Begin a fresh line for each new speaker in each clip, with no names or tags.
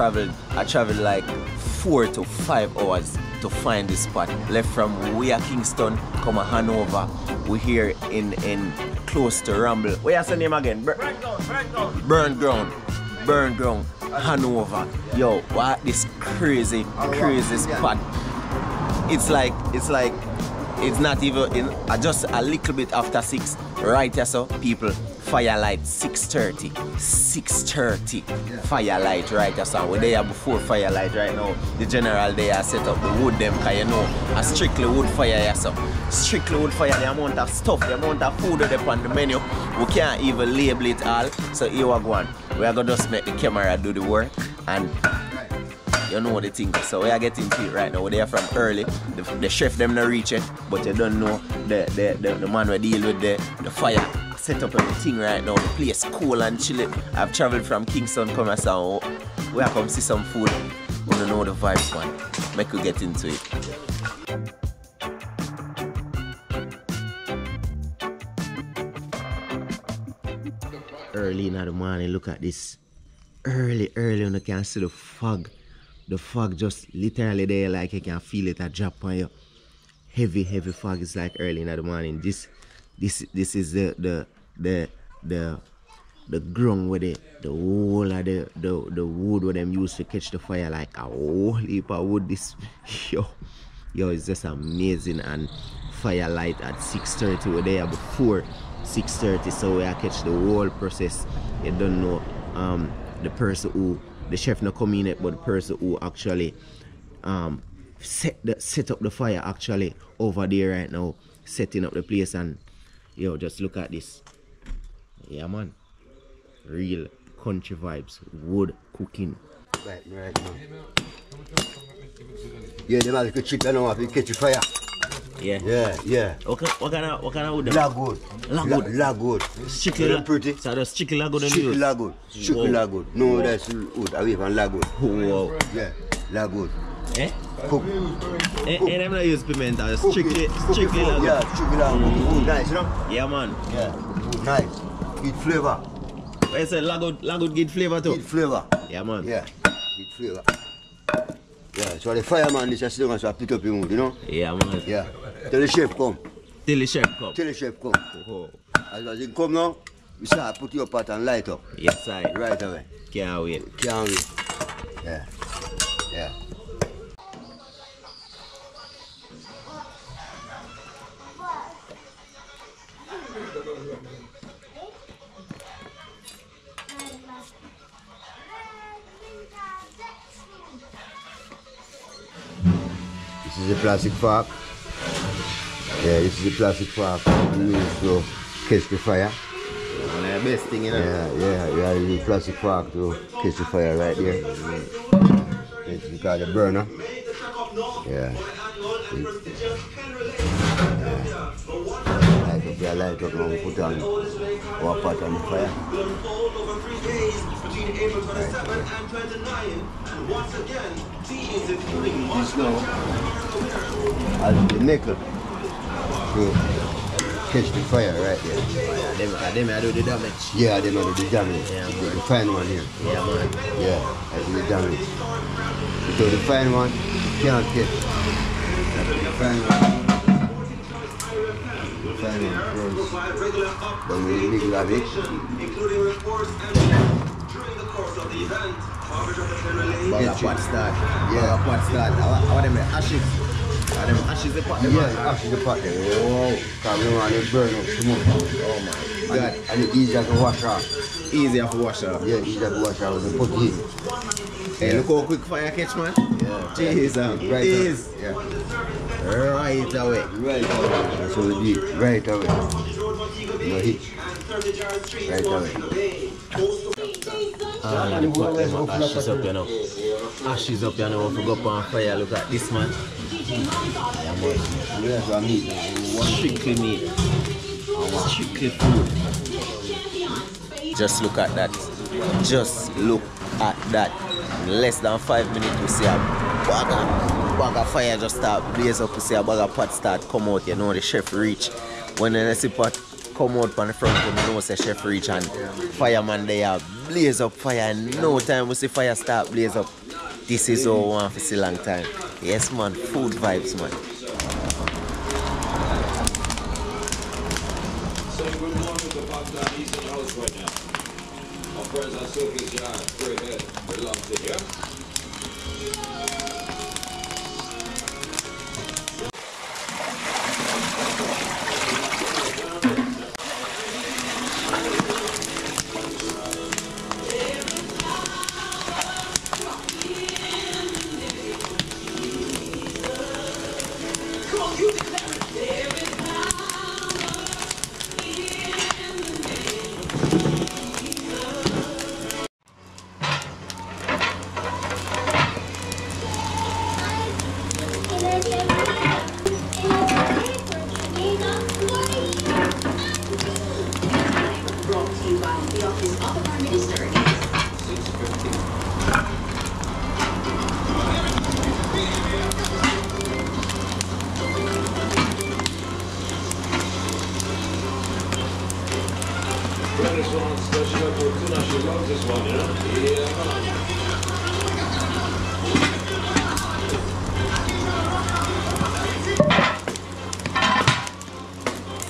traveled like 4 to 5 hours to find this spot. Left from we are Kingston, come a Hanover. We here in close to Rumble. What's the name again? Burn Ground, Hanover. Yo, what this crazy spot. It's not even just a little bit after 6. Right here, so people. Firelight 6:30 firelight right here, so we're there before firelight right now. The general there set up the wood them, cause you know a strictly wood fire here, so strictly wood fire. The amount of stuff, the amount of food up on the menu, we can't even label it all. So here we go on. We are gonna just make the camera do the work, and you know the thing. So we are getting to it right now. We're there from early. The chef them not reach it, but you don't know the man we deal with the fire. Set up everything right now. The place cool and chill. I've traveled from Kingston, come here, so we are come see some food. We don't know the vibes, man. Make we get into it. Early in the morning, look at this. Early, when you can see the fog. The fog just literally there, like you can feel it a drop on you. Heavy fog. It's like early in the morning. This is the ground where the whole of the wood where them used to catch the fire, like a whole heap of wood. This yo, it's just amazing. And firelight at 6:30. We're there before 6:30, so we catch the whole process. You don't know the chef not come in yet, but the person who actually set up the fire actually over there right now, setting up the place. And yo, just look at this. Yeah, man. Real country vibes. Wood cooking.
Right now. Yeah, they have to chicken now to catch fire. Yeah.
Okay, what kind of wood?
Lagwood.
Strictly
pretty.
So that's strictly lagwood.
Strictly lagwood. No, that's wood away from lagwood.
Wow.
Yeah, lagwood.
Eh?
Cook.
And I'm not use piment, strictly lagwood.
Yeah, strictly lagwood. Wood nice, you know?
Yeah, man.
Yeah, wood nice. Good flavor.
What you say, lagwood good flavor too?
Good flavor.
Yeah, man.
Yeah, good flavor. Yeah, so the fireman is just long as I pick up him, you know?
Yeah, man.
Yeah. Till the chef come.
Till the chef come.
Oh. As he come now, we start put your pot and light up.
Yes, I.
Right away.
Can't wait.
Yeah. This is a plastic fork. Yeah, this is a plastic fork we use to catch the fire.
One of the best thing, you know?
Yeah, you use plastic fork to catch the fire right there. It's called a burner. Yeah. Light up now, we put on our pot on the fire. This now, as the nickel to catch the fire right there.
Them I do the damage.
Yeah, them I do the damage.
Yeah,
the fine one here.
Yeah, man.
Yeah, I do the damage. So the fine one can't catch. The fine one. Then we niggle of it.
Pot start.
Yeah,
pot start. How are them ashes? Are them ashes the pot?
Yeah, ashes the pot. Oh, because we want to burn up smoke.
Oh my God.
And it's easier to wash off.
Easier to wash off.
Yeah, easier to wash off with the pot in.
Hey, look how quick fire catch, man.
Yeah.
Jesus.
Right away. Yeah.
Right away.
That's what we do. Right away. No hitch. Right away.
The pot them ashes up, you know. Ashes up, you know. If we go up on fire, look at this, man. Yeah, man. Strictly meat. Strictly food. Just look at that. Just look at that. In less than 5 minutes, we see a bag of fire just start blaze up. We see a bag of pot start come out. You know, the chef reach. When the recipe pot come out on the front and you know say chef reach and fireman they are blaze up fire and no time we see fire start blaze up. This is all we want for a long time. Yes man, food vibes man.
So good morning to Baghdad Eastern House right now. Our friends at Sophie's Yard, great head, belong to here. This one's special for tuna. She loves this one, you know? Yeah.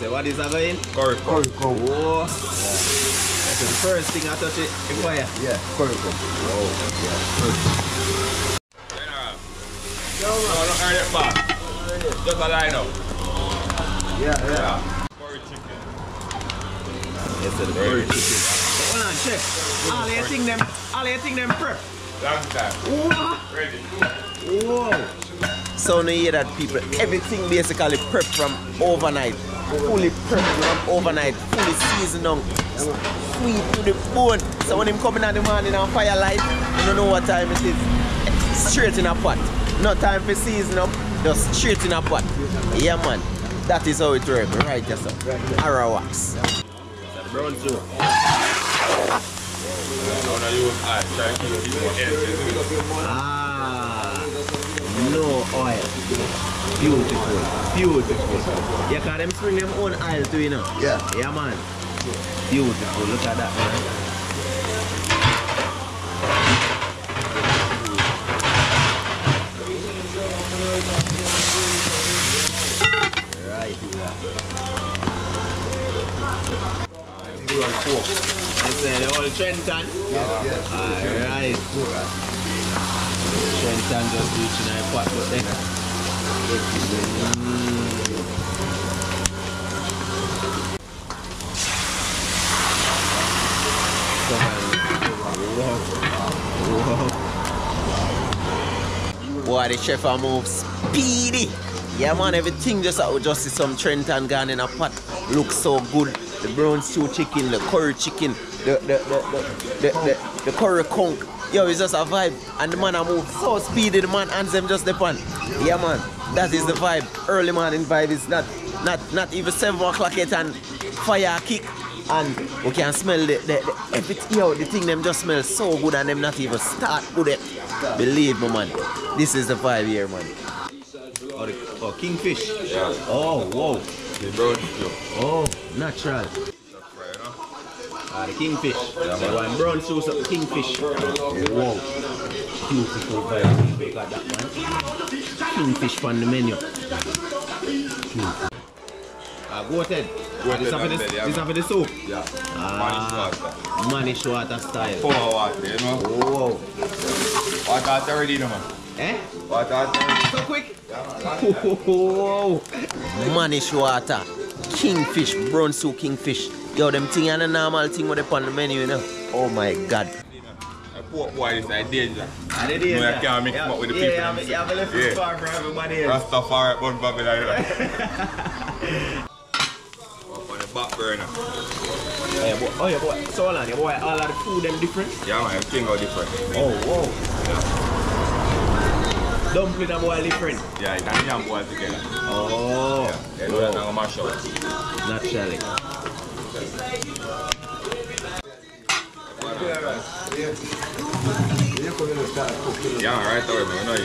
So what is that going?
Curry.
Whoa. Yeah. That's the first thing I touch it in fire.
Yeah, curry. Oh, yeah.
No, don't earn it back. Just a line up.
Yeah.
Curry chicken.
Yes, the curry chicken. Hold on, chef. All you think them prep.
Long time.
What?
Ready.
Whoa. So now you hear that people, everything basically prep from overnight. Fully prepped from overnight, fully seasoned on, sweet to the bone. So when him coming in the morning on firelight, you don't know what time it is. Straight in a pot. No time for season up, just straight in a pot. Yeah man, that is how it works, right yes sir. ARAWAK'S. Brownstew. No oil. Beautiful. Yeah, cause them bring them own oil too, you know.
Yeah.
Yeah man. Beautiful. Look at that man. Right. That's the old Trenton.
Yeah.
Alright. Trenton just reaching our pot but then. Boy, the chef a move speedy. Yeah man, everything just see some Trenton gone in a pot. Looks so good. The Brownstew chicken, the curry chicken, the curry conch. Yo, it's just a vibe. And the man a move so speedy, the man hands them just depend. Yeah man, that is the vibe. Early morning vibe is not even 7 o'clock yet and fire kick. And we can smell everything. Yo, the thing them just smell so good and them not even start good yet. Believe me man, this is the vibe here man. Oh, kingfish.
Yeah.
Oh, whoa.
The Brownstew.
Oh, natural. The kingfish.
Yeah,
so one Brownstew, so kingfish. Wow. Beautiful vibe. Look at that man. Kingfish on the menu. Go ahead. This is for the soup?
Yeah.
Mannish water style.
Pour water, you know?
Whoa.
Water already, no man.
Eh?
Water already.
So quick? Whoa. Mannish water. Kingfish, Brownstew kingfish. Yo, them thing and a normal thing with up on the menu, you know? Oh my god.
Pork boy is like danger.
And it is.
No, you can't mix them up with the people.
Yeah, you have a left it far for everybody else.
Rastafari, bun Babylon. Up on the back burner.
Oh yeah, boy. So hold on, yeah, boy. All of the food them different?
Yeah, man, everything are different.
Oh, whoa.
Yeah.
Dumpling and boil different?
Yeah, you can jam boil together.
Oh.
Yeah, you don't have to mash up.
Naturally.
Yeah, man, right away, man. You know it.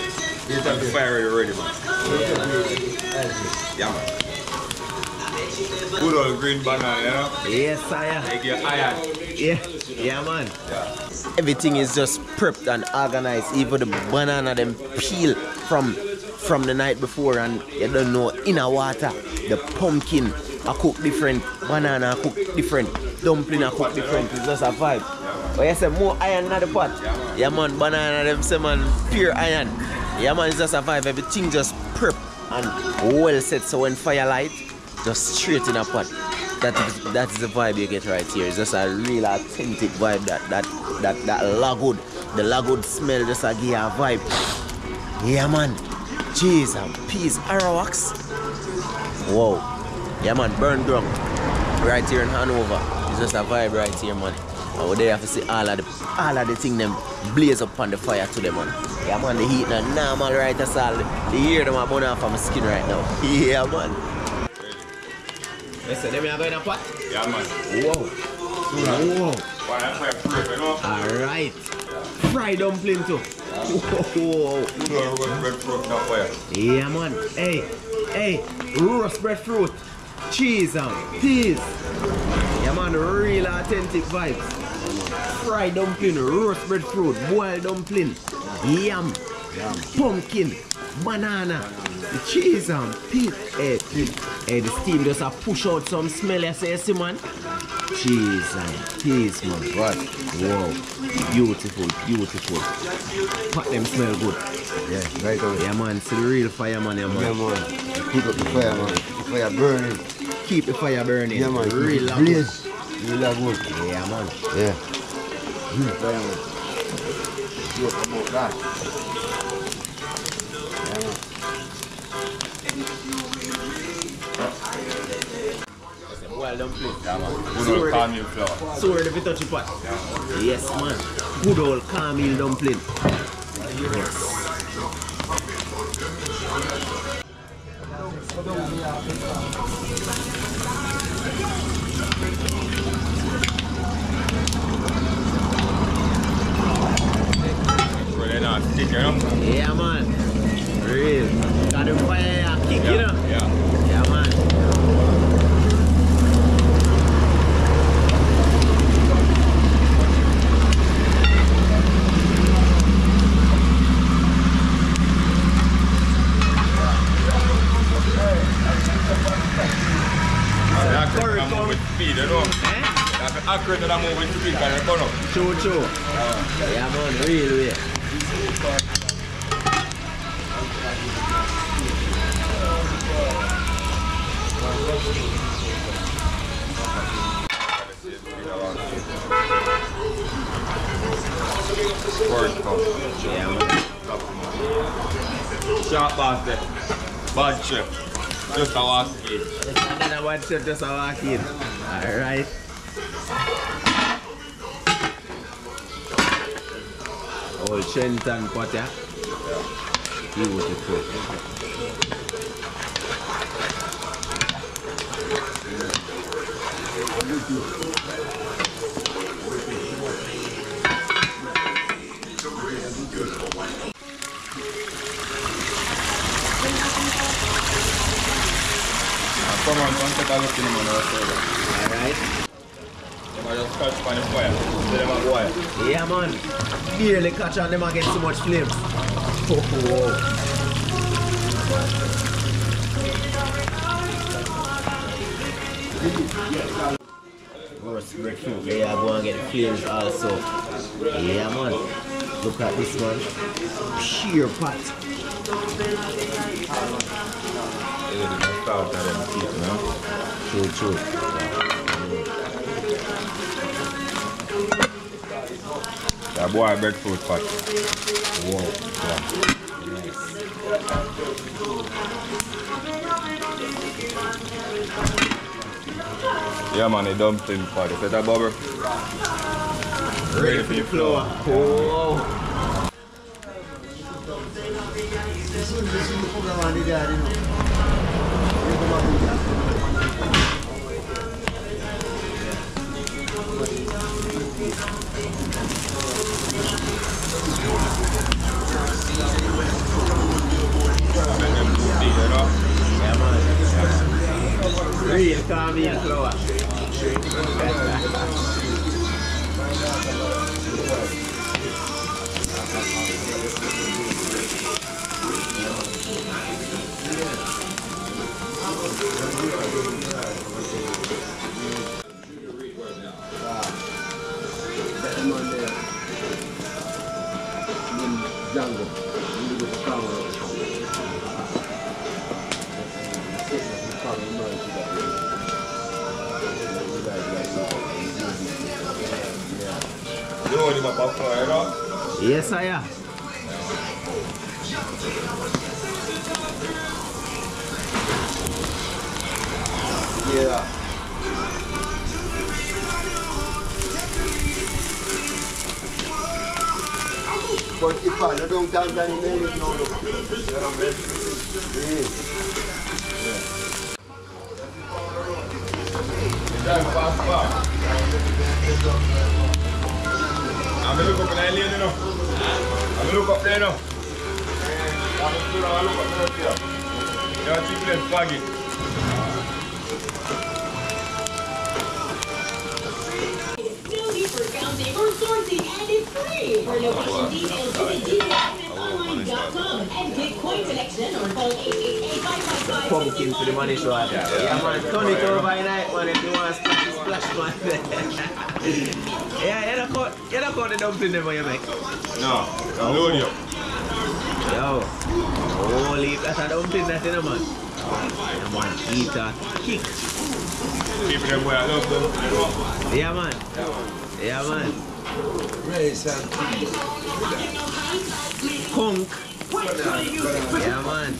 You have the fire ready, man. Yeah, man. Good old green banana, you know?
Yes, sire.
Make your iron.
Yeah, man.
Yeah.
Everything is just prepped and organized. Even the banana them peel from the night before, and you don't know inner water. The pumpkin I cook different, banana I cook different, dumpling I cook different. It's just a vibe. But you say more iron in the pot. Yeah man, banana them say man pure iron. Yeah man, it's just a vibe. Everything just prep and well set, so when fire light, just straight in a pot. That is the vibe you get right here. It's just a real authentic vibe. That lagwood, the lagwood smell just a give you a vibe. Yeah man, cheese and peas, ARAWAK'S. Wow. Yeah man, burn drum right here in Hanover. It's just a vibe right here, man. And we there have to see all of the thing them blaze up on the fire to them, man. Yeah man, the heat not normal right, that's all. The hear them are burn off of my skin right now. Yeah man. Listen, them are going to pot?
Yeah man.
Whoa. Whoa. Alright. Fried dumpling too. Whoa. Yeah man. Hey, roast breadfruit, cheese and peas. Yeah man, real authentic vibes. Fried dumpling, roast breadfruit, boiled dumpling, yam, pumpkin, banana, the cheese and peas. Hey, the steam just a push out some smell, you see man. Cheese and peas man.
What?
Wow. Beautiful. Pot them smell good.
Yeah, right away.
Yeah man, see the real fire man, yeah man.
Yeah man. Put up the fire man. The fire burning.
Keep the fire burning.
Yeah man.
Real
Blaze. Real good.
Yeah man.
Yeah. Fire man. You come out that. Yeah man.
Well done, please.
Yeah man. Good old cornmeal flour.
So where the touchy pot? Yes man. Good old cornmeal dumpling. Yes.
Really not stick, you know?
Yeah man. Real. Got the fire kick, you know?
Yeah.
Yeah man.
Speed, you know? That's accurate that I'm moving speed, can you turn up?
True. Yeah man, real way. Yeah man.
Sharp bastard. Bad chef. Just a walk in.
Another one chef just a walk in. Alright. Old Shenton pot, yeah? Beautiful.
Come on, come take a look in the man outside.
Alright.
Them are just catch on the fire. See them a boil.
Yeah man. Barely catch on them and get so much flame. Oh. Roast breadfruit. Yeah, go and get the flames also. Yeah man. Look at this man. Sheer pot. True.
That boy breadfruit pot.
Wow.
Yeah man, the dumpling pot. Is that a bubble?
Ready for the flour. Oh. Real
man there. Jungle. You go to town.
You want him up for it, right?
Yes, I am.
Yeah. But if I don't count any minutes, no.
I'm gonna look up in that lane, you know. I'm gonna look up there, you know. I'm gonna look up there. You're cheap left baggy.
No need for counting or sorting, and it's free. For location details, visit gfsonline.com and get coin collection or call 888-555.
Pumpkin for the money shot. Yeah, man. Turn it over at night, man, if you want to splash, man. Yeah, you don't cut the dumpling them when you make.
No, I'm loading you.
Yo. Holy, that's a dumpling that, you know, man. Yeah, man. Eat a kick.
Keep them where I love them.
Yeah, man. Yeah, man.
Rice and
Conch. Yeah, man.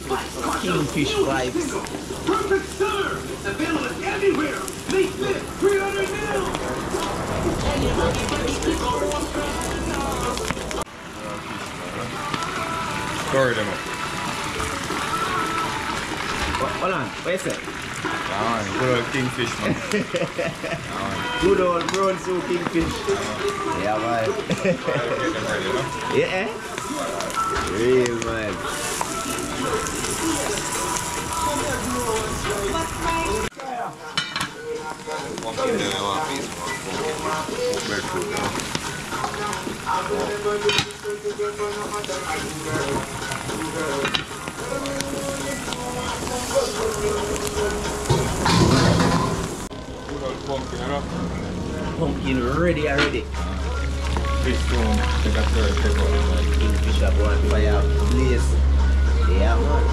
Kingfish vibes.
Perfect center! It's available everywhere! Make this 300 mil!
Curry them up.
Hold on, what you say?
Good old kingfish, man.
Good old brown soup kingfish. Yeah, man. Yeah, eh? Real, man.
Pumpkin, you know?
Pumpkin ready already.
Fish stone, take a third, take out.
Kingfish up on fire, blaze. Yeah, man.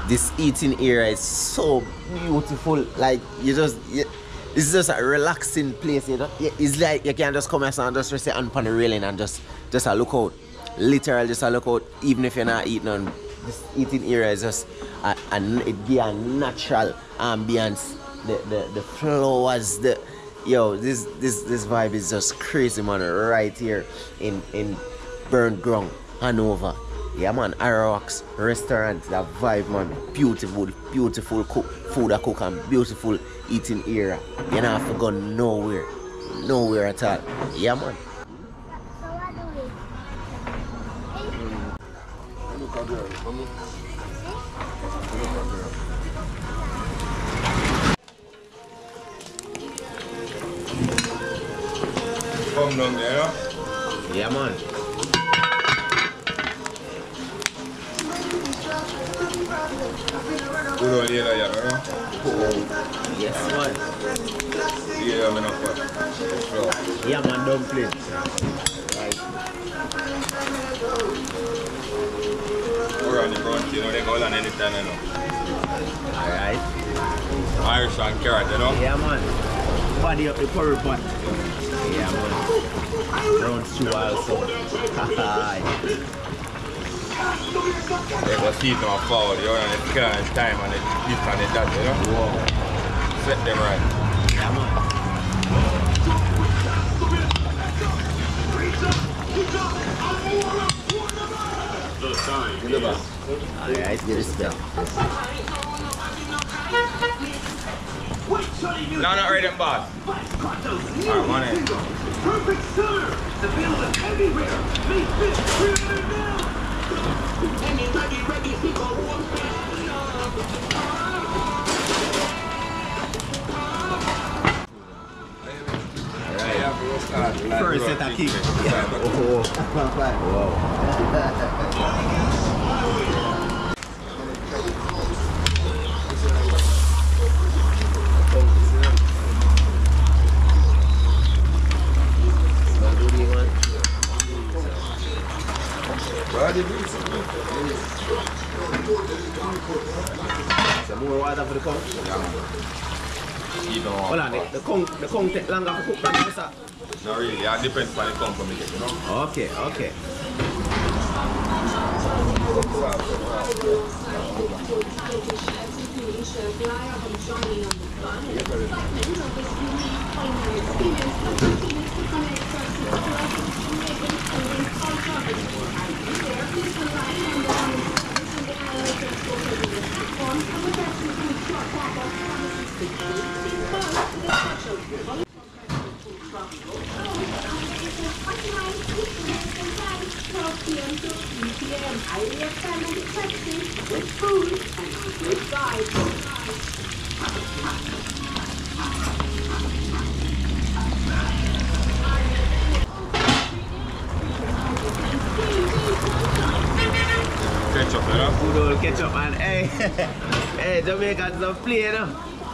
This eating area is so beautiful. Like it's just a relaxing place. You know, it's like you can just come here and just sit on the railing and just look out. Literally just look out. Even if you're not eating on this eating area is just it be a natural ambience. The flowers, this vibe is just crazy, man. Right here in Burnt Ground, Hanover. Yeah, man, ARAWAK'S Restaurant, that vibe, man. Beautiful food I cook and beautiful eating area. You don't have to go nowhere at all. Yeah, man.
Come down there, no?
Yeah, man.
Good old yellow, you know?
Yes, man.
Yeah, I'm enough for.
Yeah, man, dumpling. Right.
We're on the brunch, you know, they go on anytime, you know.
Alright.
Irish and carrot, you know?
Yeah, man. Body up the curry pot. Yeah, man. Brownstew also.
They go see them forward, you know, and it's killing the time and it's this and it's that, you know?
Wow.
Set them right.
Yeah, man. Alright, get it spell.
No, not ready, boss. Alright, money.
Perfect center! It's available everywhere! Make this 300 mil!
First set a kick. Yeah. Oh. Wow. Some more water for the conch.
Yeah, man. Even more.
Hold on, the conch take longer to cook than this.
Not really, it depends on the company, you know?
Okay, okay.
Ketchup, you know?
Good old ketchup, man. Hey, hey, Jamaicans don't play, you know?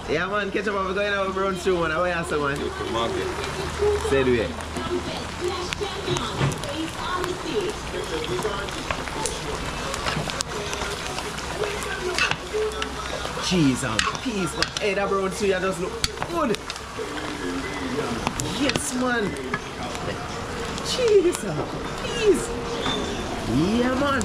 Yeah, man, ketchup are going out with Brownstew, man. How are you, man?
Market.
Say the way. Cheese and peas, man. Hey, that Brownstew, you just look good. Yes, man. Cheese and peas. Yeah, man.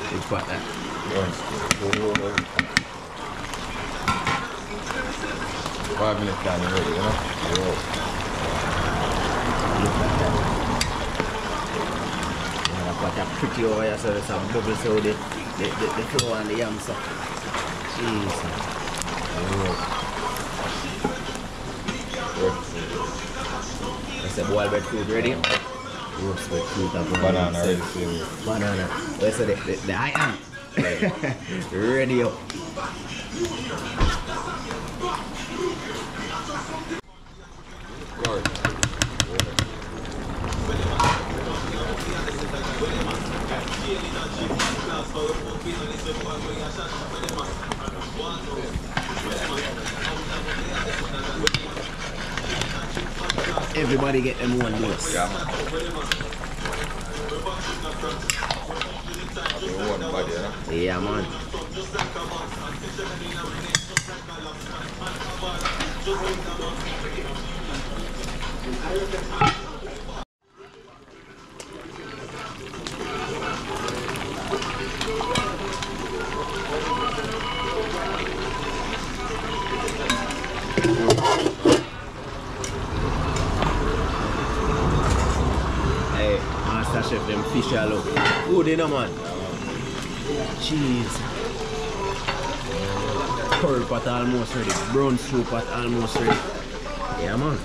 It's quite that.
5 minutes down the road, you know?
I've got that pretty over here, so there's some bubbles so the flour and the yam, so. Jeez. That's the boiled breadfruit ready. Roast breadfruit and
Banana ready, see.
Banana. Where's the I am? Ready up. Everybody get them one dose.
Yeah, man. One body, you know?
Yeah, man. Hey, Master Chef, them fish are look good, you know, man. Cheese. Curry pot almost ready. Brownstew pot almost ready. Yeah, man.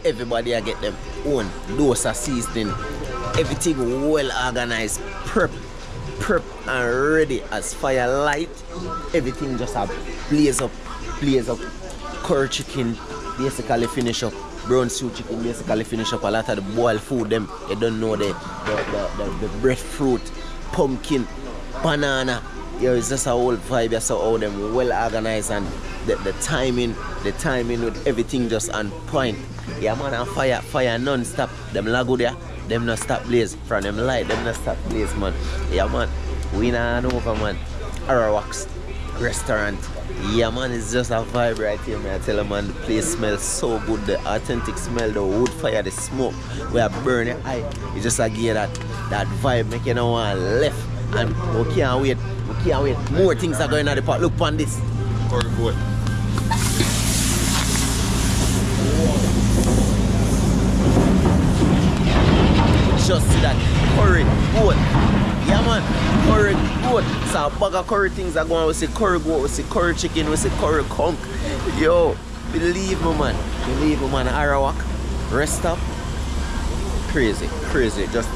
Everybody I get them own dose of seasoning. Everything well organized, prep and ready as fire light. Everything just a blaze up. Curry chicken basically finish up. Brownstew chicken basically finish up. A lot of the boiled food them you don't know the breadfruit, pumpkin, banana. Yeah, it's just a whole vibe. So all them well organized and the timing with everything just on point. Yeah man, and fire non-stop. Them lago there, them not stop blaze. From them light, them not stop blaze man. Yeah man, we in Hanover man. ARAWAK'S Restaurant. Yeah man, it's just a vibe right here man. I tell you man, the place smells so good. The authentic smell, the wood fire, the smoke. We are burning eye. It just a give that vibe, make you know want left. And we can't wait. We can't wait. More things are going on the pot. Look on this.
Curry goat.
Just see that curry goat. Yeah man, curry goat. So a bag of curry things are going on. We see curry goat, we see curry chicken, we see curry conch. Yo, believe me man. Believe me man. ARAWAK'S Restaurant. Crazy, crazy. Just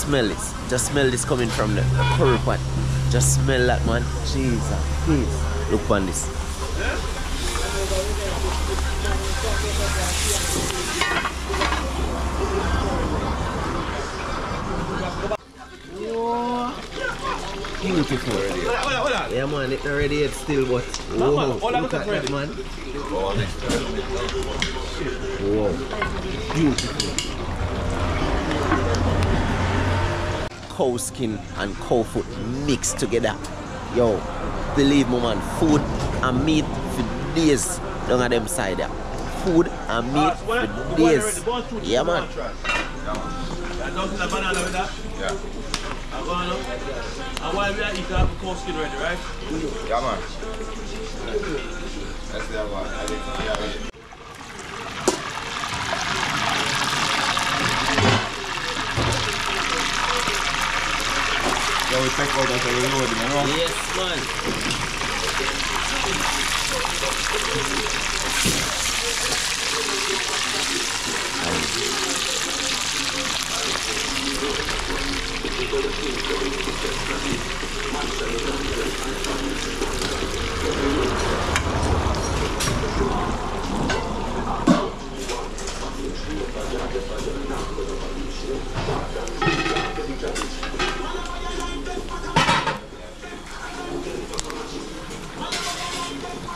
smell this. Just smell this coming from the curry pot. Just smell that man. Jesus, please. Look on this. Beautiful. Yeah man, it's not ready yet still, but whoa, look at that man. Whoa, beautiful. Cow skin and cow foot mixed together. Yo, believe me man, food and meat for days down at them side there. Food and meat for days. Yeah man.
Yeah.
And while we are eating, have cow skin ready, right?
Yeah, man. That's the one. Yeah. So we take out that reloading, you know?
Yes, man.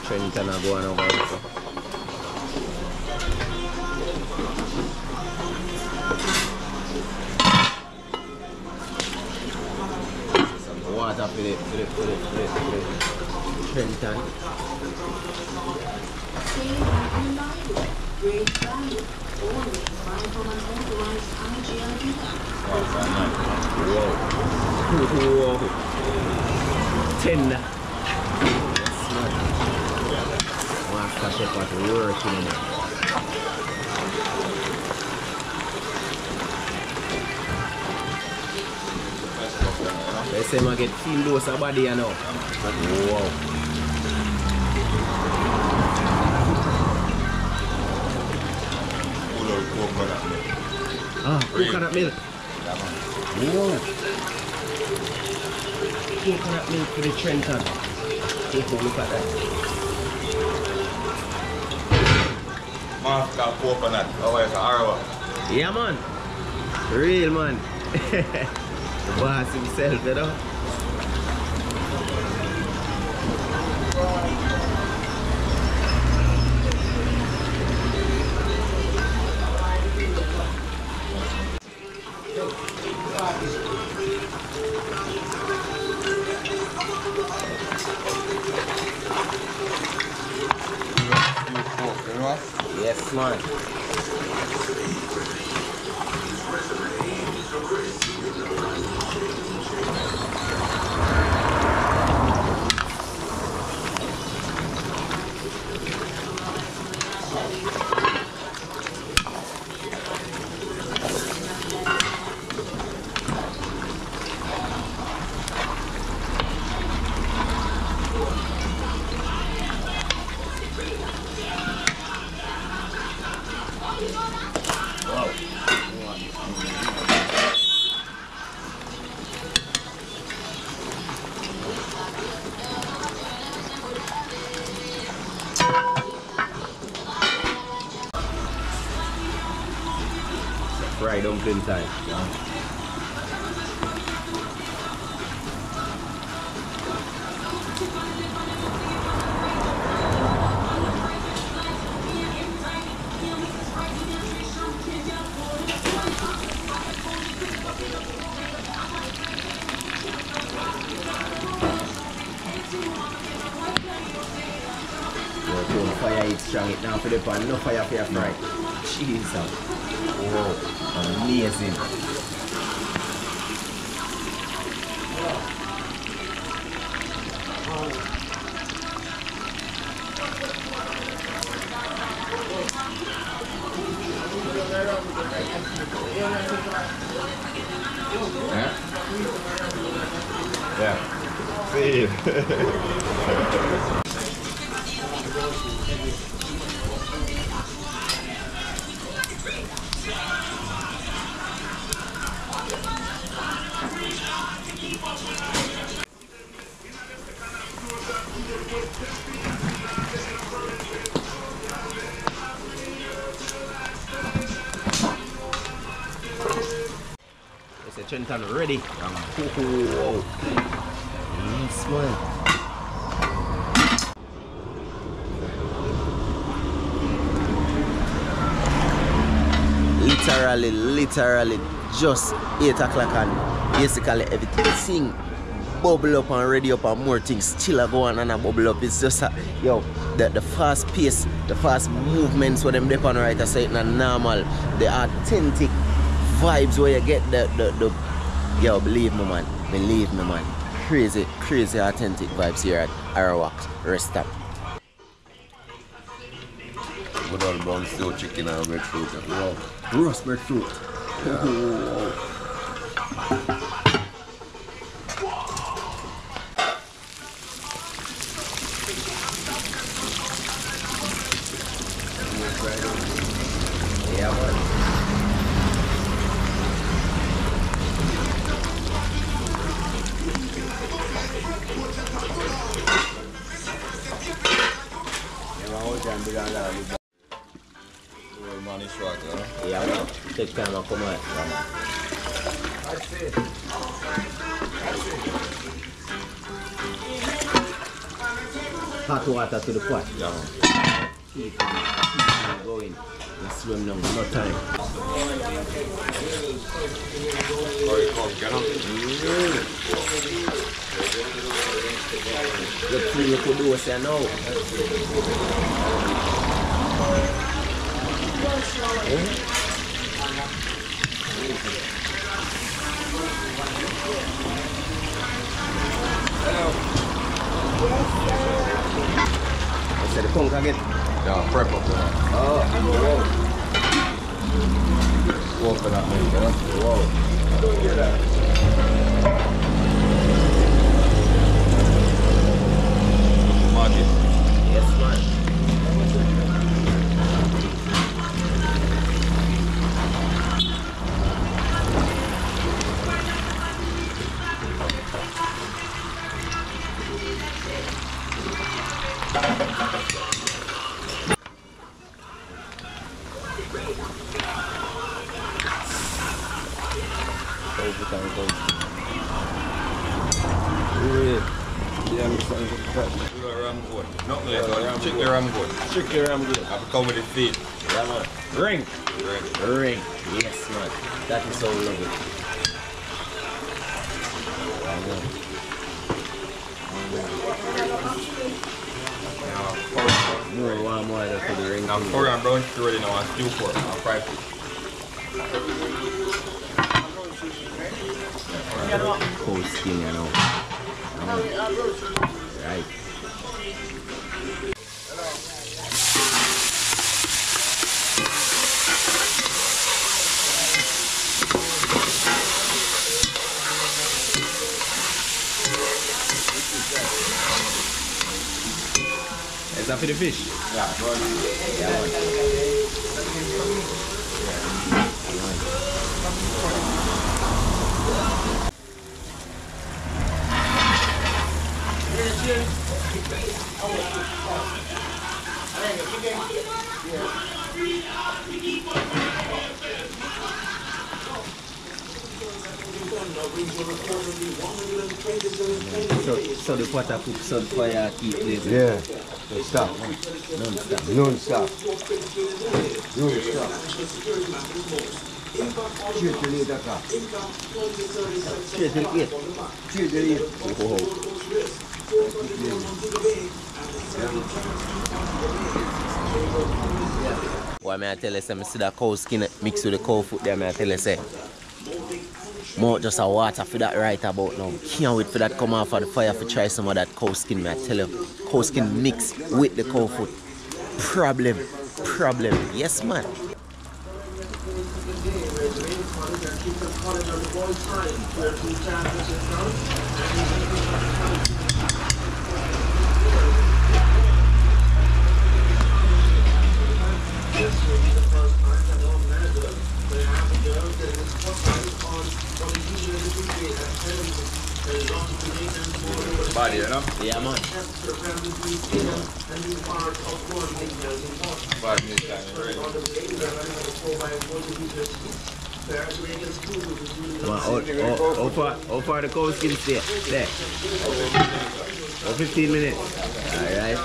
Trenton are going over here. Some water for the Trenton. Whoa. 10. Master chef was working in it. They say I get feel those body you know. Wow.
Coconut milk.
Ah, coconut milk. Wow. Coconut milk for the Trenton. Take a look at that.
Master coconut. Oh, it's ARAWAK.
Yeah man. Real man. The boss himself, you know. Yes, man. Fried dumpling time. strong it down for the pan. No fire for your fry. Jesus. Wow. Amazing.
Yeah. See.
Trenton ready. Whoa. Smile. Literally just 8 o'clock and basically everything bubble up and ready up and more things still are going on and bubble up. It's just the fast pace, the fast movements where them dip on right so it's not normal. The authentic vibes where you get the believe me man, crazy authentic vibes here at ARAWAK'S Restaurant.
Good old Brownstew chicken and breadfruit. Wow.
Roast breadfruit. Wow. Yeah, man.
Mannish water.
Yeah, man. Take time and come out. Hot water to the pot.
Yeah, man.
Keep it going. And swim down, no time.
Sorry, come, get on.
The thing you could do is say no. I said the conch again.
Yeah, prep up there.
Oh,
Whoa. Open up, man. Get up.
whoa. Look at that.
Market.
Yes, man.
Chicken ram good.
Chicken ram good.
I come with the feet.
Yeah, man. Ring. Ring. Yes, man. That is so lovely. No, one more for the ring.
I'm pouring on brown sugar ready now and stew pork and fried fish.
Cold skin, you know. Right. Is that for the fish?
Yeah, go on.
Yeah, So the pot I cook so the fire keep blazing.
Yeah. Stop.
Non-stop.
Non-stop. Non-stop. Straight to the car.
Straight to the 8.
Straight to the 8.
Oh. Why may I tell you, say, I see that cow skin mixed with the cow foot there, may I tell you, say, more just a water for that right about now. Can't wait for that come off of the fire for try some of that cow skin, may I tell you. Cow skin mixed with the cow foot. Problem. Yes, man.
Body, you know?
Yeah, man.
Body next time, right?
How far the cow skin stay? There. Oh, 15 minutes. Alright.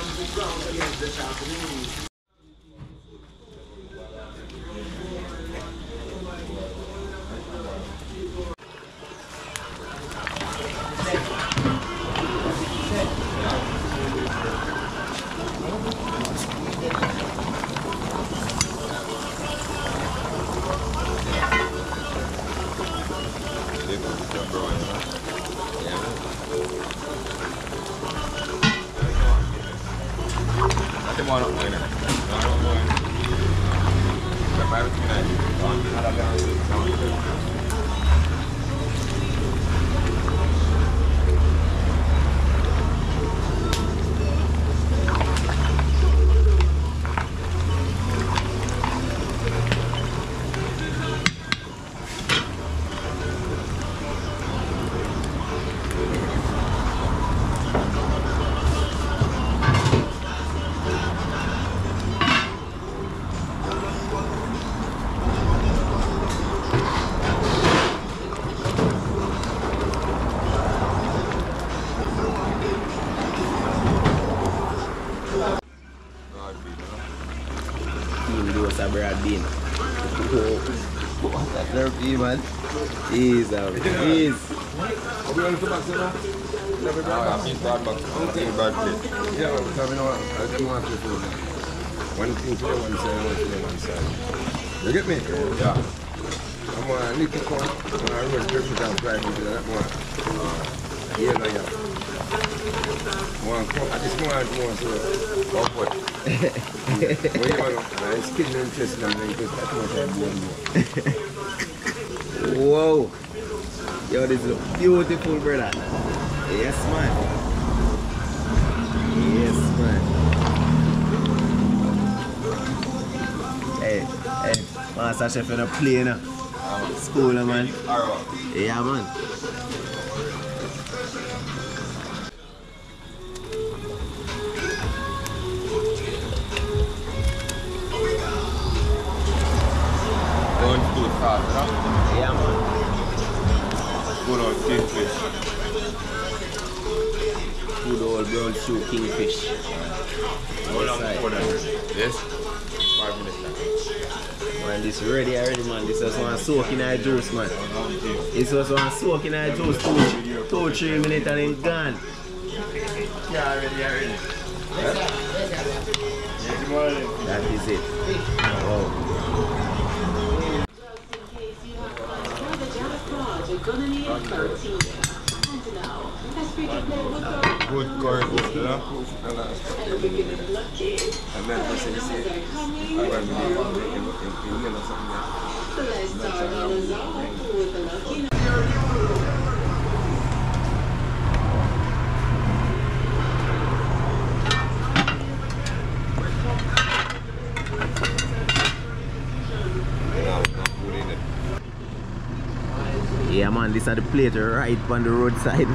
Man. Ease out. Ease.
One thing to the one side, one to the one side. You get me? Yeah. I'm going to need to come. I'm going to run Breadfruit and fry into that one. Yeah, no, yeah. One come. At this moment, I want to go for it. When you want to, I'm still interested in them because that's what I'm doing more.
Whoa. Yo, this is beautiful, brother. Yes, man. Yes, man. Hey, Master Chef in a plane, school, man. Yeah, man.
Going too fast, huh?
Yeah, man.
Good old kingfish.
Good old Brownstew kingfish.
How long before that? Yes? 5 minutes now.
Man, this ready already, man. This was one soak in our juice, man. This was one soak in our juice, 2-3 minutes and it's gone.
Yeah, already. Yeah?
That is it. Wow.
Good curry, you know? And then what's it say? I'm going to be in or something
Yeah, man, these are the plate right on the roadside.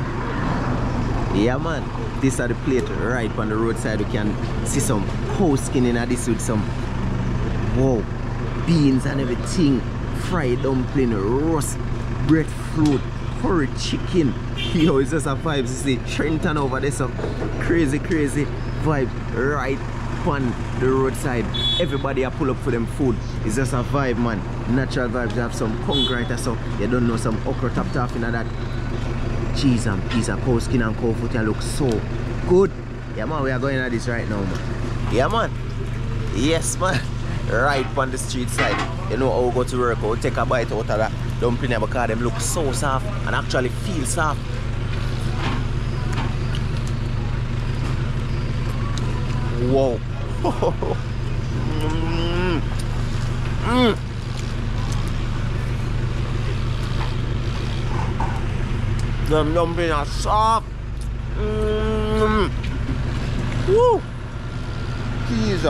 Yeah, man, these are the plate right on the roadside. We can see some cow skin in this with some wow, beans and everything, fried dumpling, roast breadfruit, curry chicken. Yo, it's just a vibe. You see Trenton over there, some crazy vibe right on the roadside. Everybody a pull up for them food. It's just a vibe, man. Natural vibes. You have some conch right there, so you don't know some okra tapped off in that cheese and piece of cow skin and cow foot. You look so good. Yeah, man, we are going at this right now, man. Yeah, man. Yes, man. Right on the street side. You know how we go to work, we take a bite out of that dumpling here because them look so soft and actually feel soft. Whoa. Them dumplings are soft. Woo. Jeez,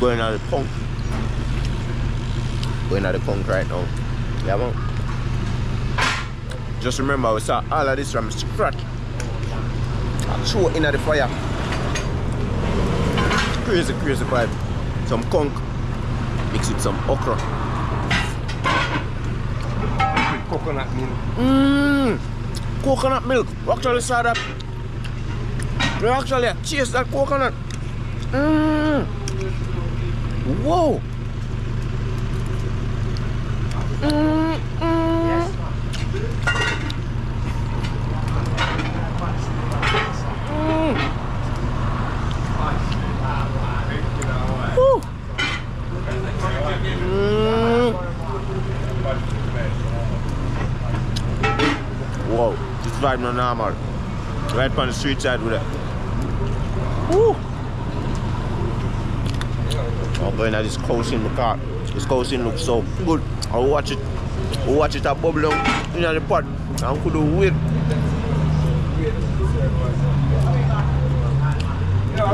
going at the conch. Going at the conch right now. Yeah, man. Just remember, we saw all of this from scratch. I throw it in the fire. Crazy, crazy vibe. Some conch mixed with some okra.
Coconut milk.
Coconut milk. We actually saw that. We actually chased that coconut. Whoa. Whoa, this vibe not normal. Right on the street side with it. Woo! I'm going at this couching in the car. This couching looks so good. I'll watch it. I'll watch it bubble down in the pot. I couldn't wait.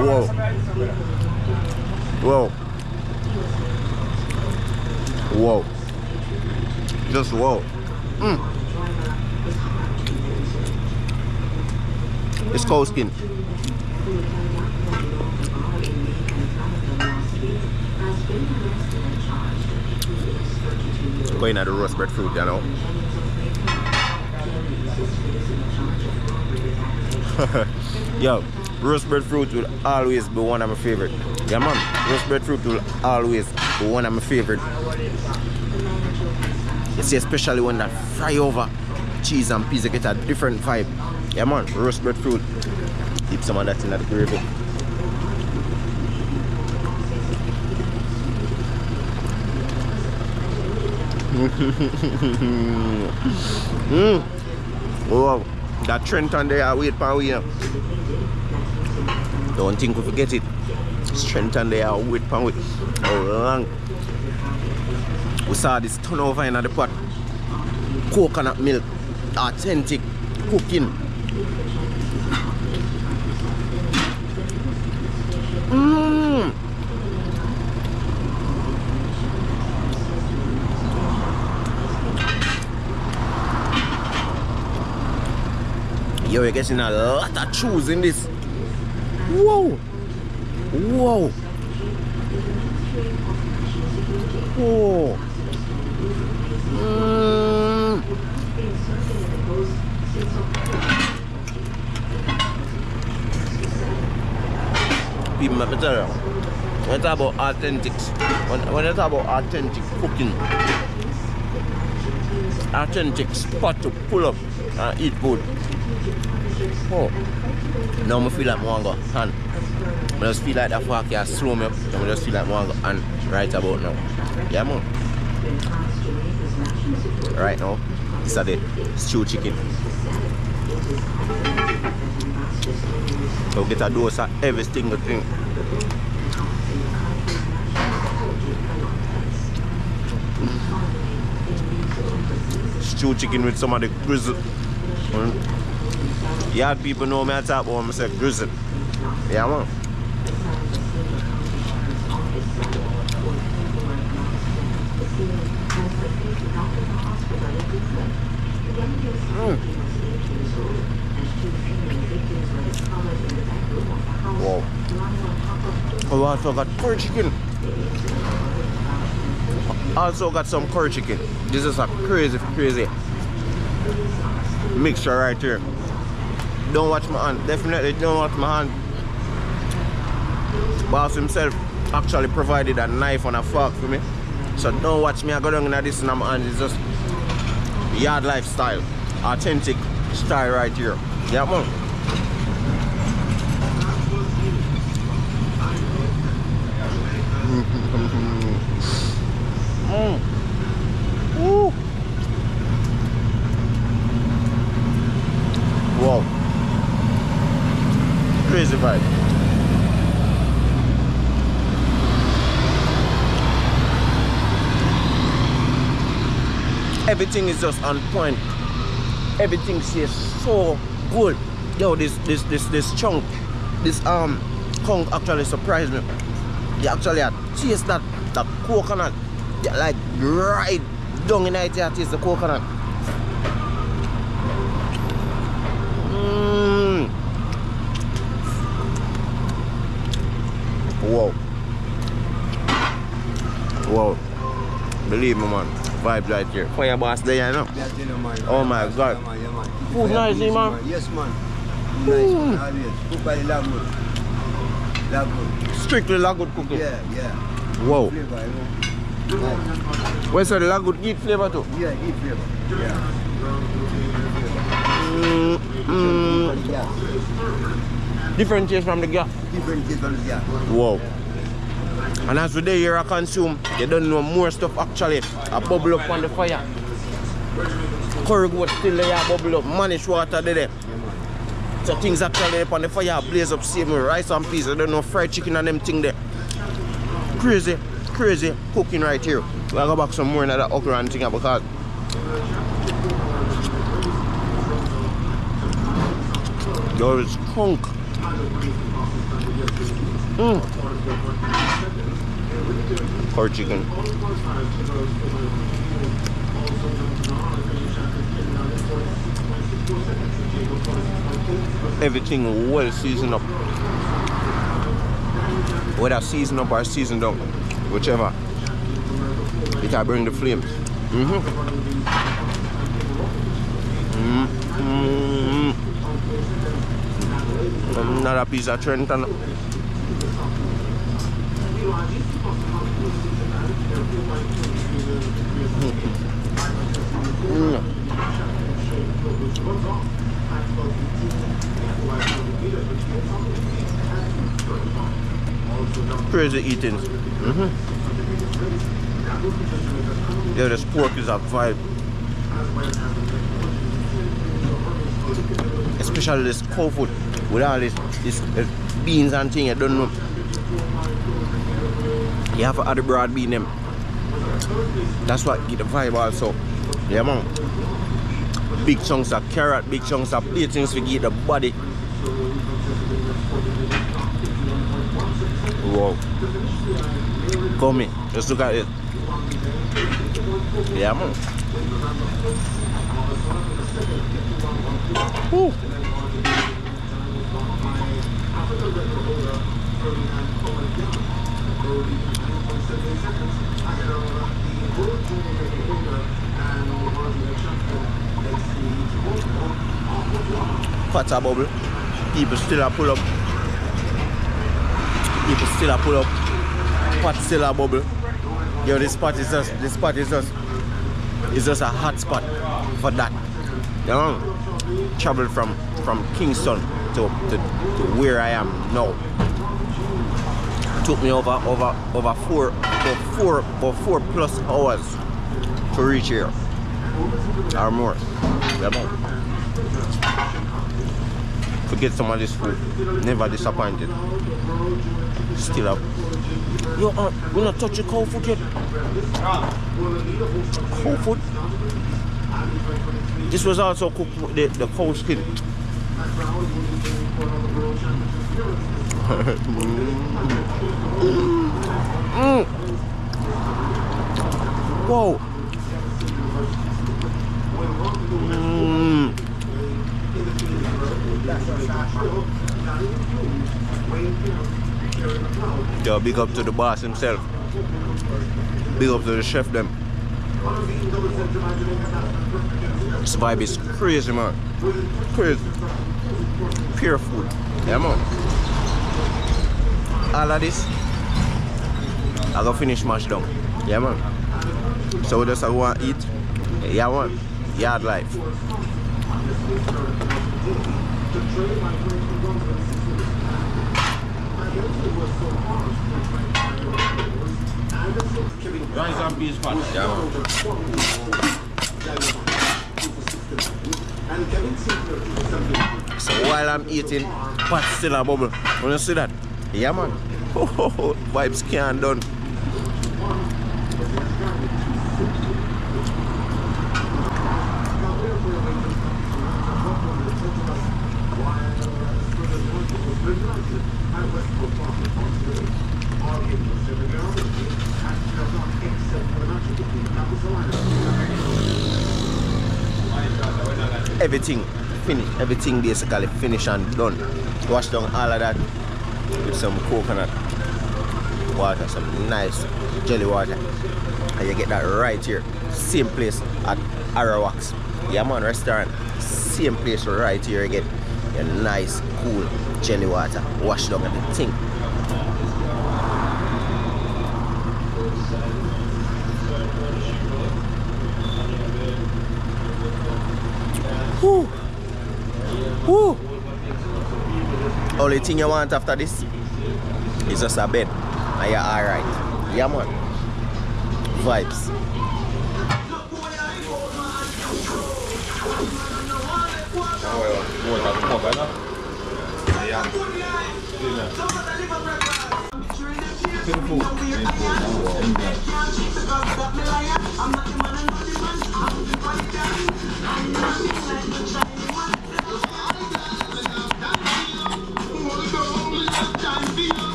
Whoa. Whoa. Whoa. Just whoa. It's cold skin. Going at the roast breadfruit, you know. Yo, roast breadfruit will always be one of my favorite. Yeah, man. Roast breadfruit will always be one of my favorite. You see, especially when that fry over cheese and pizza get a different vibe. Yeah, man. Roast breadfruit. Dip some of that in the gravy. Wow, that Trenton there, wait for we. Don't think we forget it. Trenton there, wait for we. How long? We saw this turnover in the pot. Coconut milk, authentic cooking. Yo, we're getting a lot of chews in this. Whoa! Whoa! Whoa! People, let me tell you, when you talk about authentics, when you talk about authentic cooking, authentic spot to pull up and eat food. Oh, now I feel like I want to go hand. I just feel like that fork can slow me up. I just feel like I want to go hand right about now. Yeah, man. Right now, this is the stew chicken. So get a dose of every single thing. Stew chicken with some of the grizzle. Yard people know me I talk about myself grizzle. Yeah, man. Wow. I also got curry chicken. Also got some curry chicken. This is a crazy mixture right here. Don't watch my hand. Definitely don't watch my hand. Boss himself actually provided a knife and a fork for me. So don't watch me. I go down in this in my hand. It's just yard lifestyle. Authentic style right here. Yeah, man. Woo. Wow. Crazy vibe. Everything is just on point. Everything is so good. Yo, this chunk, this conch actually surprised me. You actually taste that coconut. You like right down in it, you taste the coconut. Wow. Wow. Believe me, man. Vibes right here. Fire boss there, you know? Oh my God. Food nice, man?
Yes, man. Nice, man. Always. Cook by the Lagwood. Lagwood.
Strictly Lagwood cooking?
Yeah.
Wow.
Flavor, you know? Nice.
Where's the Lagwood give flavor too?
Yeah, give flavor. Yeah.
Different taste from the gas.
Different taste from the gas.
Wow. And as we day here I consume, you don't know more stuff actually. I bubble up on the fire. Curry goat still there, bubble up. Mannish water there. So things actually up on the fire, blaze up, same with rice and peas. I don't know, fried chicken and them thing there. Crazy cooking right here. We'll go back some more in that okra and thing because there is conch. Curry chicken. Everything well seasoned up. Whether seasoned up or seasoned down, whichever. It'll bring the flames. Another piece of Trenton. Crazy eating. Yeah, this pork is a vibe. Especially this cow food with all this beans and things, I don't know. You have to add the broad bean them. That's what get the vibe also. Yeah, man. Big chunks of carrot, big chunks of things to get the body. Wow. Come in. Just look at it. Yeah, man. Woo. Pots are bubble. People still are pull up. Pots still are bubble. Yo, this spot is just a hot spot for that. You know, travel from Kingston to where I am now. Took me over 4+ hours to reach here, or more. Yeah, man. Forget some of this food. Never disappointed. Still up. Yo, we're not touching cow food yet. Cow food. This was also cooked with the cow skin. Whoa. Yo, big up to the boss himself. Big up to the chef them. This vibe is crazy, man. Crazy. Pure food. Yeah, man. All of this, I go finish mash down. Yeah, man. So we just want to eat. Yeah, man. Yard life.
Rice and peas pot.
Yeah, man.
So while I'm eating, pot still a bubble. When you see that? Yeah, man. Vibes can't done. Everything finished, everything basically finished and done. Wash down all of that with some coconut water, some nice jelly water, and you get that right here. Same place at ARAWAK'S. Yeah, man, restaurant. Same place right here. You get a nice cool jelly water. Wash down everything. Woo. Woo. Only thing you want after this is just a bed. And you're alright. Yeah, man. Vibes.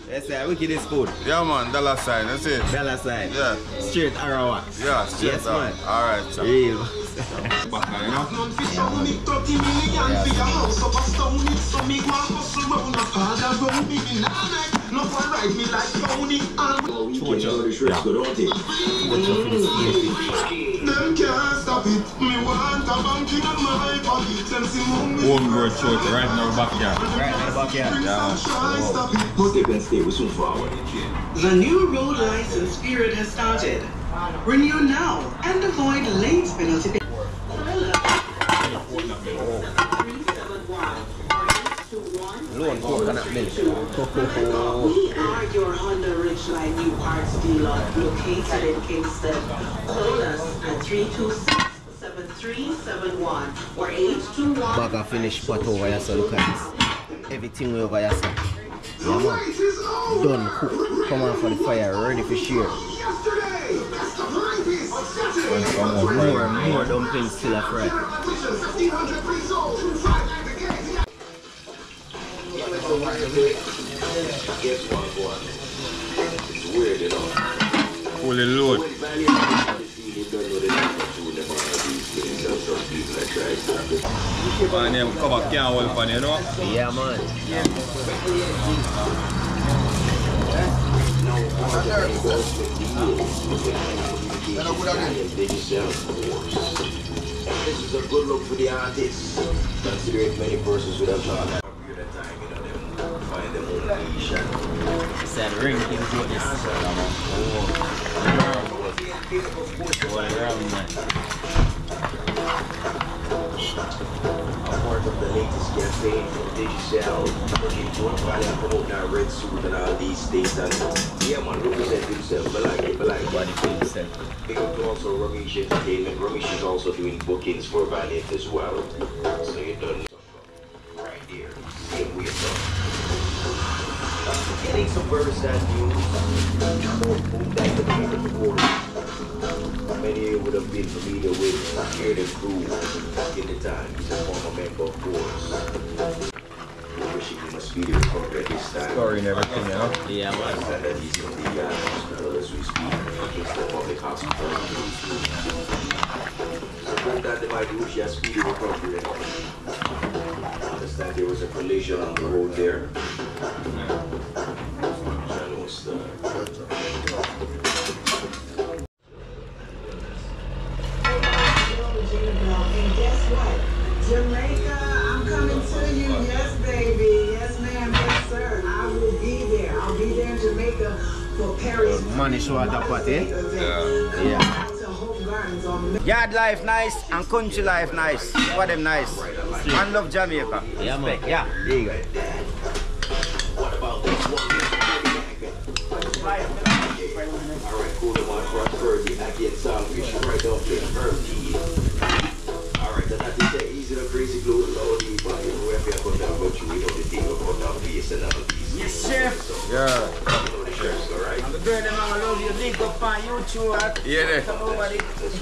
Yes, sir. Wickedest food.
Yeah, man. Dollar sign. That's it.
Dollar sign.
Yeah.
Straight ARAWAK'S.
Yeah, straight
yes,
up.
man.
Alright, so.
Real.
Back, you know? Homebrew chocolate right in our backyard.
Right in the backyard.
Yeah,
The new road license period has started. Renew now and avoid late penalty.
Loan coconut milk.
We are your Honda Ridgeline new parts dealer located in Kingston. Call us at 326-7371 or 821.
Bag of finished pot over here, so look at this. Everything over here, so. Yeah, man. Done cook. Come on for the fire, ready for share. More dumplings still a fry.
fully load. And them cover can't hold for you know?
Yeah, man.
This is a good look for the artists. Considering many persons would have thought that period of time, you know, them find them own niche and
Said ring in this.
a part of the latest campaign from Digicel, looking to try and promote that red suit and all these things and yeah man, represent himself, but like
Body for himself.
big up to also Ramesh Entertainment. Ramesh is also doing bookings for Valiant as well. So you done right here. Same way of getting some first-hand news. Boom, back to the paper before. Many of you would have been familiar with Hear the Crew back in the time. He's a former member of course. Wishing him a speedy recovery at this time.
Story and everything, you know?
Yeah, man.
And that he's in the hospital as we speak, just the public hospital. So hope that they might wish you a speedy recovery. I understand there was a collision on the road there.
And guess what? Jamaica, I'm coming to you. Yes, baby. Yes, ma'am. Yes, sir. I will be there. I'll be there in Jamaica for Paris.
Mannish water party.
Yeah. To Hope Gardens on
Yard life nice and country life nice. What them nice. Man love Jamaica.
Yeah, man.
Yeah, there you go.
cool them on prosperity. I get salvation right off the herb tea. Alright, and that is the easy and crazy glue loudly, but you know, if you come down, go through, you know, the thing will come down base and all these.
Yes, chef.
Yeah.
You know the chefs, alright?
I'm the girl that I love you. Link up on YouTube.
Yeah,
Come over there.
That's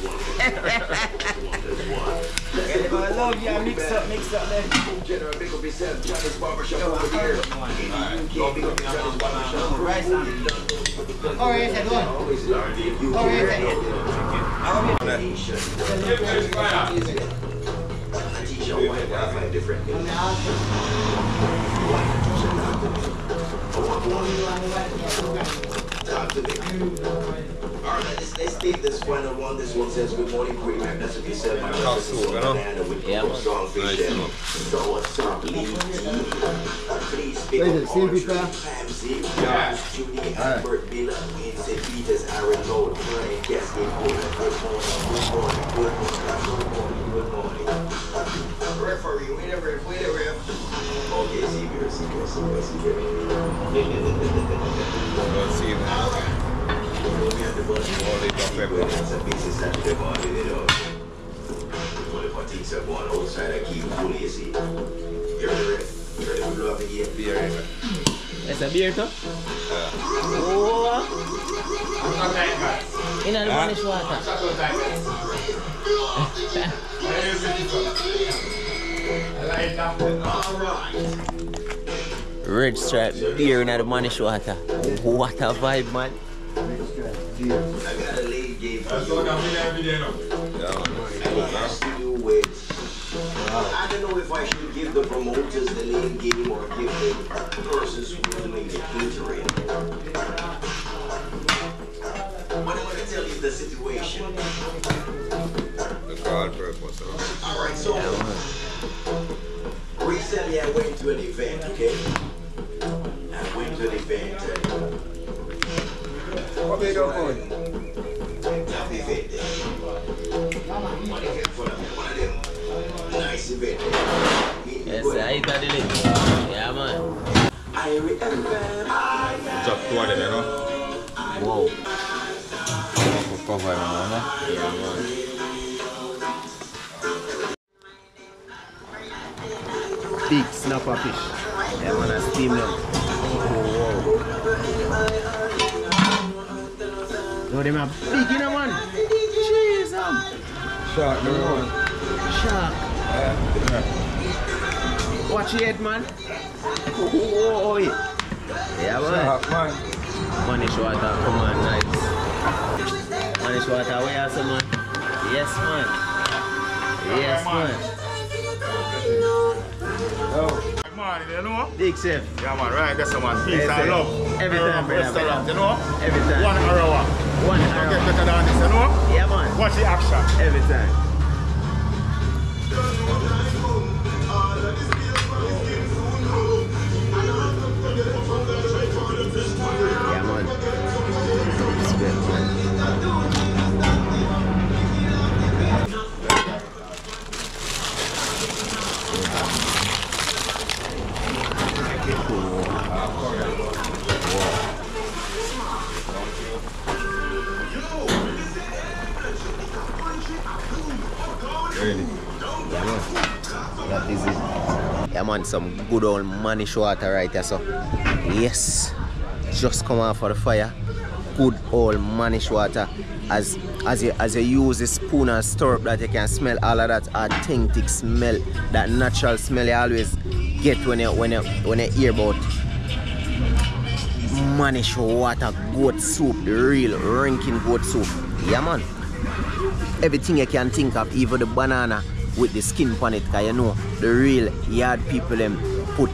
one.
I love you. Mix up there.
General, pick up yourself. Johnny's Barbershop over here. Can't pick up Johnny's Barbershop.
Right now. Oh, yes, I do.
Always love you.
Oh, yes, I do.
Alright, let's take this final one. This one says good morning, pretty man. That's what you said. My banana with strong fish and so what's up, leaf tea. Please pick up Audrey, Pamsy, Judy, Albert, Bill, Wayne, St. Peter's, Aaron, Lord, Brian, Gaskin, good morning. Referee, wait a ref. Okay, see here.
Don't see that. All the pepper.
That's a piece of Saturday morning, you know. One of my things are going outside, I keep fully, you see. You're ready? You're ready to blow up again?
Beer.
It's a beer, too? Oh. In the Mannish water. Red stripe beer in the Mannish water. What a vibe, man.
I got a lady game for you. Has to do with, I don't know if I should give the promoters the lane game or give the persons who are doing the catering. But I'm going to tell you the situation.
The call purpose.
Alright, so recently I went to an event, okay? I went to an event.
What are you doing?
Top event there. One of them nice event.
Yes, I eat that delay. Yeah, man.
I remember.
Chop two of them, you know?
Wow.
Cover them, you know?
Yeah, man. Big snapper fish. Yeah, man, I steam them. Oh, wow. No, them are big, you know, man. Jeez,
Shark, you know?
Shark. Watch your head, man. Oh, yeah, man.
Shark, man.
Mannish water, come on, nice. Mannish water, where are some, man? Yes, man. Yes, man.
Good morning, you know?
Big chef.
Yeah, man, right, that's a man. Peace
Yes,
and
sir.
love.
Every time, brother.
Restaurant, you know?
Every time.
1 hour.
One
Don't
hour.
get better than this, you know?
Yeah, man.
Watch the action.
Every time. Yeah, man. Respect, man. That is it. Yeah, man, some good old Mannish water right there, so. Yes. Just come off of the fire. Good old Mannish water. As you use the spoon and stir up, that you can smell all of that authentic smell, that natural smell you always get when you hear about Mannish water goat soup, the real ranking goat soup. Yeah, man. Everything you can think of, even the banana with the skin on it, cause you know the real yard people them put,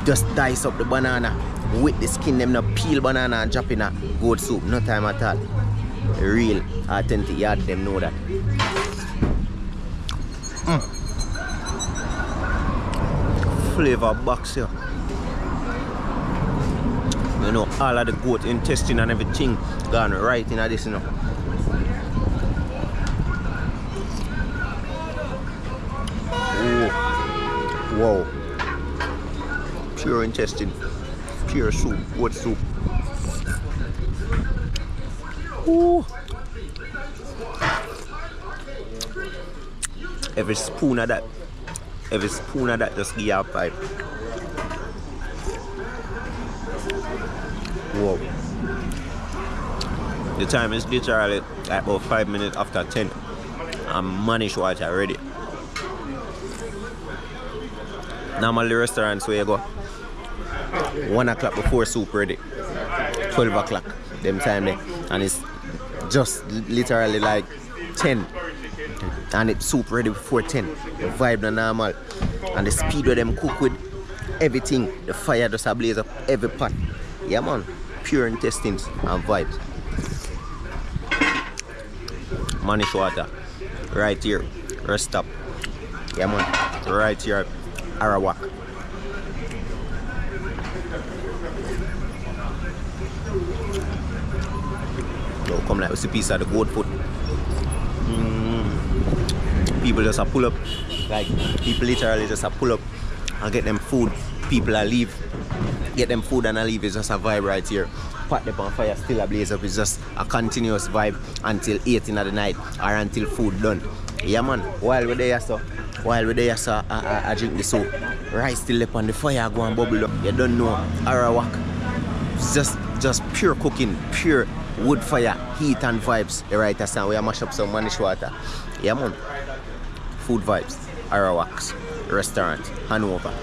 just dice up the banana with the skin, them not peel banana and drop in a goat soup, no time at all. The real authentic yard them know that. Flavor box here. You know, all of the goat intestine and everything gone right in this, you know. Wow. Pure intestine. Pure soup. Goat soup. Ooh. Every spoon of that just give you a vibe. Whoa. The time is literally like about 5 minutes after 10. I'm Mannish water ready. Normally restaurants where you go 1 o'clock before soup ready. 12 o'clock, them time there. And it's just literally like 10. And it's soup ready before 10. The vibe not normal. And the speed where them cook with everything. The fire just ablaze up every pot. Yeah man, pure intestines and vibes. Mannish water. Right here, rest stop. Yeah man, right here, ARAWAK. Yo, come like with a piece of the goat foot. People just pull up, like people literally just pull up and get them food. People are leave, get them food and I leave. It's just a vibe right here. Pot them on fire, still a blaze up. It's just a continuous vibe until 8 in the night or until food done. Yeah man, while we're there, so I drink the soup. Rice still up on the fire, go and bubble up. You don't know, ARAWAK. It's just pure cooking, pure wood fire, heat and vibes. The right sound, we mash up some Mannish water. Yeah man. Food vibes, ARAWAK'S Restaurant, Hanover.